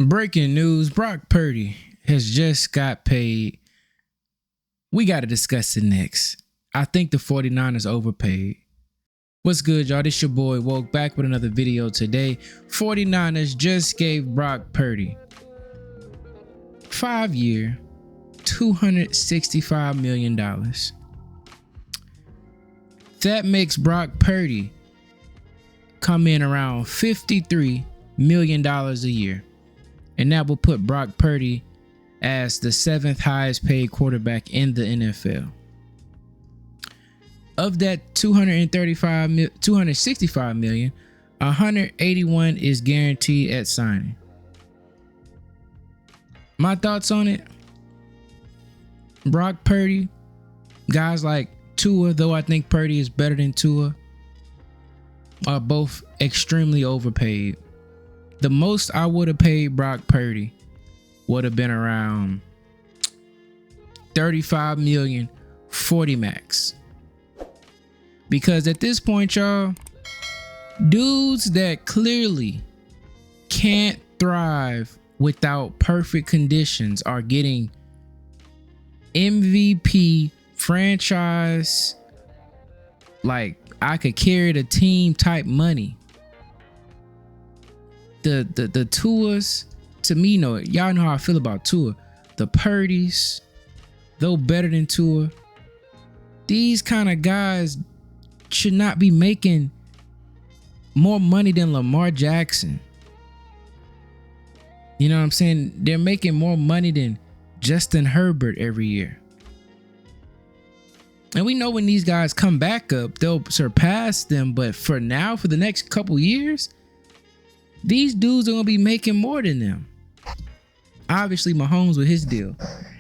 Breaking news, Brock Purdy has just got paid. We got to discuss it next. I think the 49ers overpaid. What's good, y'all? This your boy Woke back with another video today. 49ers just gave Brock Purdy 5-year, $265 million. That makes Brock Purdy come in around $53 million a year. And that will put Brock Purdy as the 7th highest paid quarterback in the NFL. Of that $265 million, 181 is guaranteed at signing. My thoughts on it: Brock Purdy, guys like Tua, though I think Purdy is better than Tua, are both extremely overpaid. The most I would have paid Brock Purdy would have been around $35 million, 40 max. Because at this point, y'all, dudes that clearly can't thrive without perfect conditions are getting MVP franchise, like I could carry the team type money. The Tuas, to me, y'all know how I feel about Tua. The Purdys, though better than Tua, these kind of guys should not be making more money than Lamar Jackson. You know what I'm saying? They're making more money than Justin Herbert every year. And we know when these guys come back up, they'll surpass them. But for now, for the next couple years, these dudes are going to be making more than them. Obviously, Mahomes with his deal.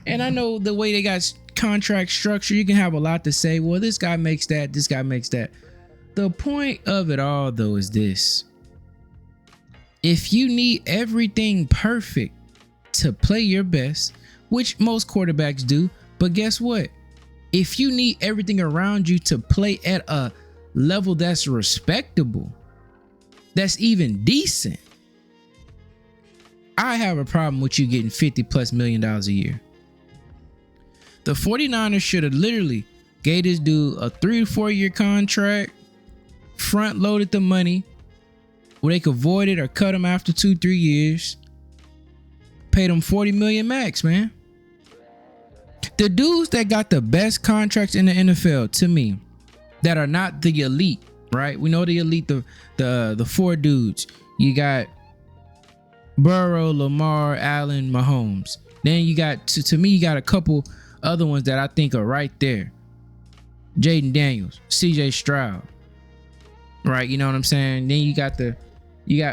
And I know the way they got contract structure, you can have a lot to say. Well, this guy makes that, this guy makes that. The point of it all, though, is this: if you need everything perfect to play your best, which most quarterbacks do, but guess what? If you need everything around you to play at a level that's respectable, that's even decent, I have a problem with you getting $50+ million a year. The 49ers should have literally gave this dude a 3 to 4 year contract, front loaded the money, where they could void it or cut him after 2-3 years, paid him $40 million max, man. The dudes that got the best contracts in the NFL, to me, that are not the elite, right? We know the elite, the 4 dudes. You got Burrow, Lamar, Allen, Mahomes. Then you got, to me, you got a couple other ones that I think are right there. Jaden Daniels, CJ Stroud, right? You know what I'm saying? Then you got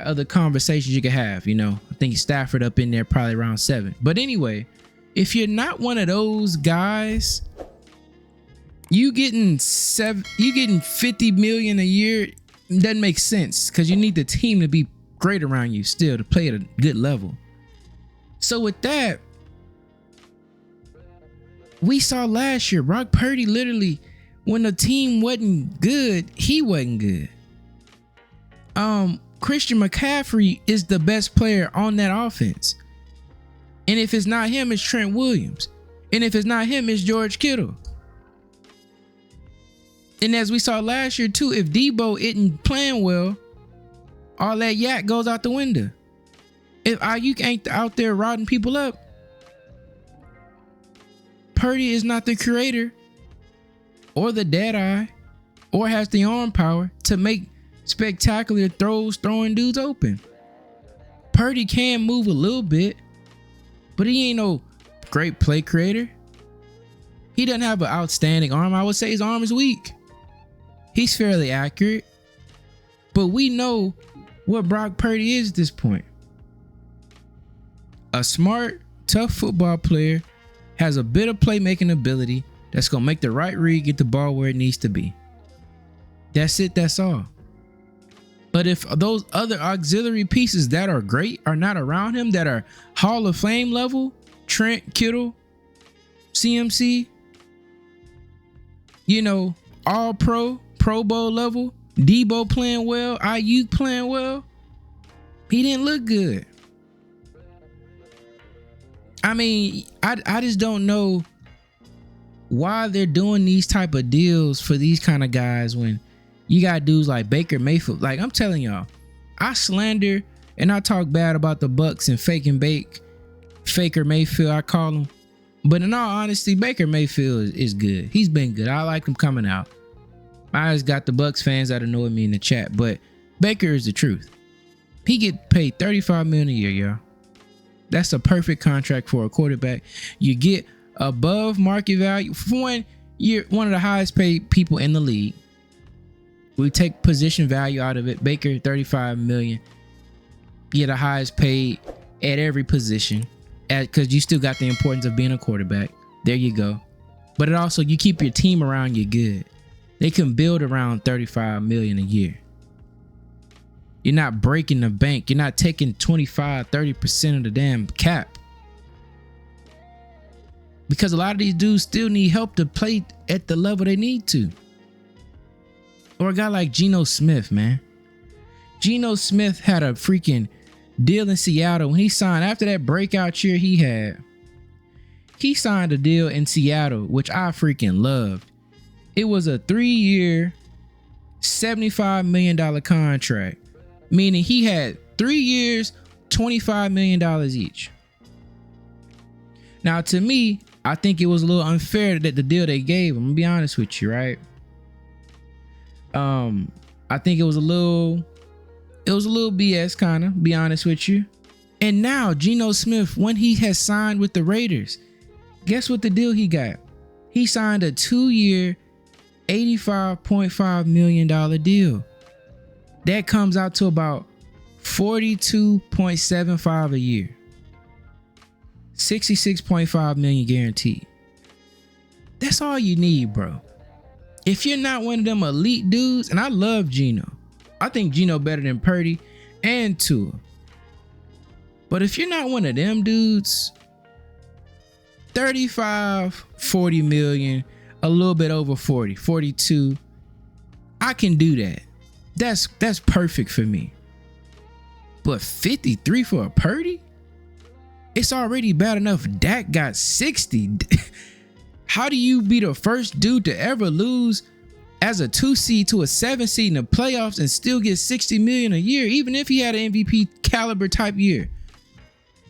other conversations you can have, you know. I think Stafford up in there probably around 7. But anyway, if you're not one of those guys, you getting $50 million a year doesn't make sense, because you need the team to be great around you still to play at a good level. So with that, we saw last year, Brock Purdy literally, when the team wasn't good, he wasn't good. Christian McCaffrey is the best player on that offense. And if it's not him, it's Trent Williams. And if it's not him, it's George Kittle. And as we saw last year too, if Debo isn't playing well, all that yak goes out the window. If Ayuk ain't out there rodding people up, Purdy is not the creator or the dead eye or has the arm power to make spectacular throws throwing dudes open. Purdy can move a little bit, but he ain't no great play creator. He doesn't have an outstanding arm. I would say his arm is weak. He's fairly accurate, but we know what Brock Purdy is at this point. A smart, tough football player, has a bit of playmaking ability that's going to make the right read, get the ball where it needs to be. That's it. That's all. But if those other auxiliary pieces that are great are not around him, that are Hall of Fame level, Trent, Kittle, CMC, you know, all pro, Pro Bowl level, Debo playing well, Ayuk playing well, he didn't look good. I mean, I just don't know why they're doing these type of deals for these kind of guys when you got dudes like Baker Mayfield. Like, I'm telling y'all, I slander and I talk bad about the Bucks and fake and bake, Faker Mayfield, I call him. But in all honesty, Baker Mayfield is good. He's been good. I like him coming out. I just got the Bucks fans that annoy me in the chat, but Baker is the truth. He get paid $35 million a year, y'all. That's a perfect contract for a quarterback. You get above market value. For one, you're one of the highest paid people in the league. We take position value out of it. Baker, $35 million. You're the highest paid at every position, because you still got the importance of being a quarterback. There you go. But it also, you keep your team around you good. They can build around $35 million a year. You're not breaking the bank. You're not taking 25-30% of the damn cap. Because a lot of these dudes still need help to play at the level they need to. Or a guy like Geno Smith, man. Geno Smith had a freaking deal in Seattle when he signed. After that breakout year he had, he signed a deal in Seattle, which I freaking loved. It was a 3-year, $75 million contract, meaning he had 3 years, $25 million each. Now, to me, I think it was a little unfair that the deal they gave him. I'm gonna be honest with you, right? I think it was a little BS, kind of, be honest with you. And now Geno Smith, when he has signed with the Raiders, guess what the deal he got? He signed a 2-year, $85.5 million deal. That comes out to about $42.75 a year. $66.5 million guaranteed. That's all you need, bro. If you're not one of them elite dudes, and I love Geno. I think Geno better than Purdy and Tua. But if you're not one of them dudes, 35, 40 million, a little bit over 40, 42, I can do that. That's perfect for me. But 53 for a Purdy? It's already bad enough Dak got 60. How do you be the first dude to ever lose as a 2 seed to a 7 seed in the playoffs and still get 60 million a year, even if he had an MVP caliber type year?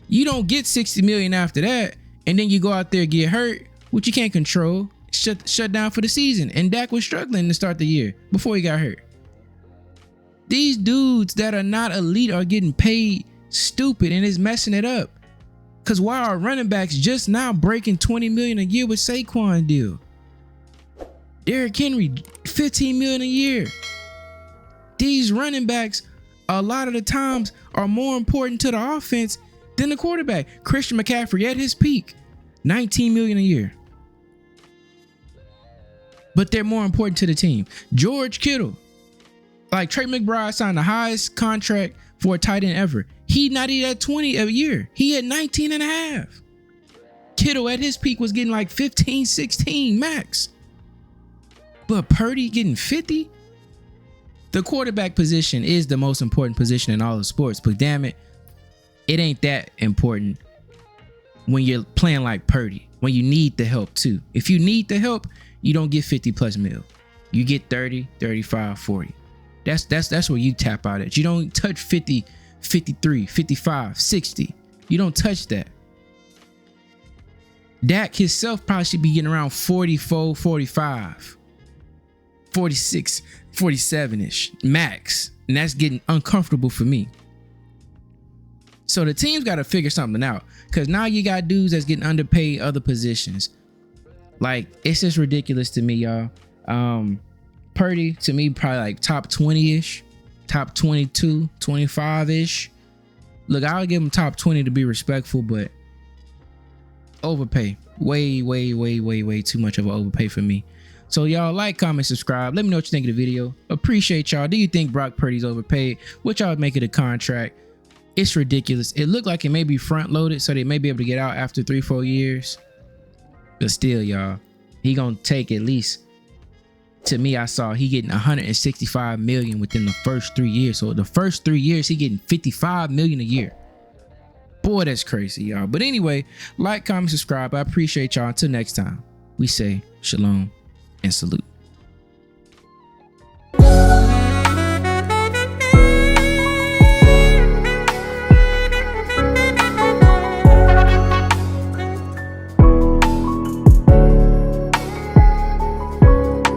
You don't get 60 million after that, and then you go out there and get hurt, which you can't control, shut down for the season. And Dak was struggling to start the year before he got hurt. These dudes that are not elite are getting paid stupid and is messing it up. Because why are running backs just now breaking 20 million a year with Saquon deal? Derrick Henry, 15 million a year. These running backs, a lot of the times, are more important to the offense than the quarterback. Christian McCaffrey at his peak, 19 million a year. But they're more important to the team. George Kittle, like Trey McBride signed the highest contract for a tight end ever. He not even at 20 a year. He had 19 and a half. Kittle at his peak was getting like 15, 16 max. But Purdy getting 50? The quarterback position is the most important position in all of sports, but damn it, it ain't that important when you're playing like Purdy, when you need the help too. If you need the help, you don't get 50 plus mil. You get 30, 35, 40. That's where you tap out at. You don't touch 50, 53, 55, 60. You don't touch that. Dak himself probably should be getting around 44, 45, 46, 47-ish max. And that's getting uncomfortable for me. So the team's got to figure something out, because now you got dudes that's getting underpaid other positions. Like, it's just ridiculous to me, y'all. Purdy, to me, probably like top 20-ish, top 22, 25-ish. Look, I'll give him top 20 to be respectful, but overpay. Way too much of an overpay for me. So y'all, like, comment, subscribe. Let me know what you think of the video. Appreciate y'all. Do you think Brock Purdy's overpaid? What y'all make it a contract? It's ridiculous. It looked like it may be front loaded, so they may be able to get out after 3-4 years. But still, y'all, he gonna take at least, to me, I saw he getting 165 million within the first 3 years. So the first 3 years, he getting 55 million a year. Boy, that's crazy, y'all. But anyway, like, comment, subscribe. I appreciate y'all. Until next time, we say shalom and salute.